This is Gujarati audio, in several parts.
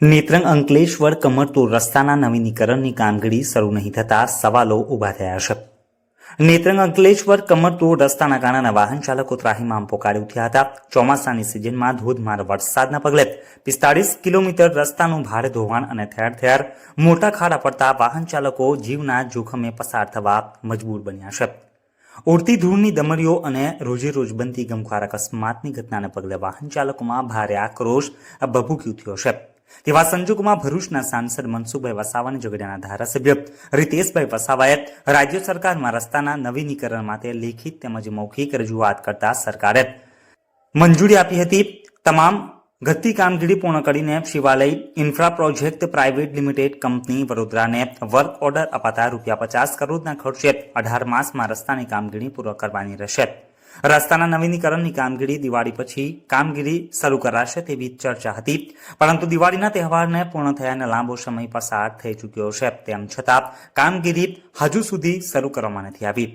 નેત્રંગ અંકલેશ્વર કમરતોડ રસ્તાના નવીનીકરણની કામગીરી શરૂ નહીં થતા સવાલો ઊભા થયા છે. નેત્રંગ અંકલેશ્વર કમરતોડ રસ્તાના કારણે વાહન ચાલકો ત્રાહિમામ પોકારી ઉઠ્યા હતા. ચોમાસાની સિઝનમાં ધોધમાર વરસાદના પગલે 45 કિલોમીટર રસ્તાનું ભારે ધોવાણ અને ઠેર ઠેર મોટા ખાડા પડતા વાહન ચાલકો જીવના જોખમે પસાર થવા મજબૂર બન્યા છે. ઉડતી ધૂળની દમરીઓ અને રોજે રોજ બનતી ગમખ્વાર અકસ્માતની ઘટનાને પગલે વાહન ચાલકોમાં ભારે આક્રોશ ભભૂકી ઉઠ્યો છે. તેવા સંજોગોમાં ભરૂચના સાંસદ મનસુખભાઈ વસાવાની જોગડિયાના ધારાસભ્ય રીતેશભાઈ વસાવાએ રાજ્ય સરકારમાં રસ્તાના નવીનીકરણ માટે લેખિત તેમજ મૌખિક રજૂઆત કરતા સરકારે મંજૂરી આપી હતી. તમામ ઘટતી કામગીરી પૂર્ણ કરીને Shivalaya infra project private limited company વડોદરાને વર્ક ઓર્ડર અપાતા ₹50 કરોડના ખર્ચે 18 માસમાં રસ્તાની કામગીરી પૂર્ણ કરવાની રહેશે. રસ્તાના નવીનીકરણની કામગીરી દિવાળી પછી કામગીરી શરૂ કરાશે તેવી ચર્ચા હતી, પરંતુ દિવાળીના તહેવારને પૂર્ણ થયાને લાંબો સમય પસાર થઈ ચૂક્યો છે. તેમ છતાં કામગીરી હજુ સુધી શરૂ કરવામાં નથી આવી.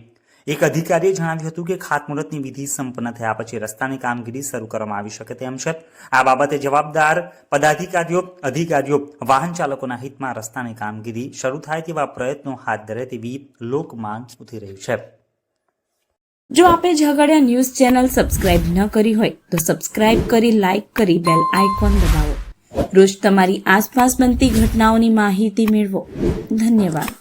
એક અધિકારીએ જણાવ્યું હતું કે ખાતમુહૂર્તની વિધિ સંપન્ન થયા પછી રસ્તાની કામગીરી શરૂ કરવામાં આવી શકે તેમ છે. આ બાબતે જવાબદાર અધિકારીઓ વાહન ચાલકોના હિતમાં રસ્તાની કામગીરી શરૂ થાય તેવા પ્રયત્નો હાથ ધરે તેવી લોકમાંગ ઉઠી રહી છે. જો આપે ઝઘડિયા ન્યૂઝ ચેનલ સબસ્ક્રાઇબ ન કરી હોય તો સબસ્ક્રાઇબ કરી, લાઇક કરી, બેલ આઇકોન દબાવો. રોજ તમારી આસપાસ બનતી ઘટનાઓની માહિતી મેળવો. ધન્યવાદ.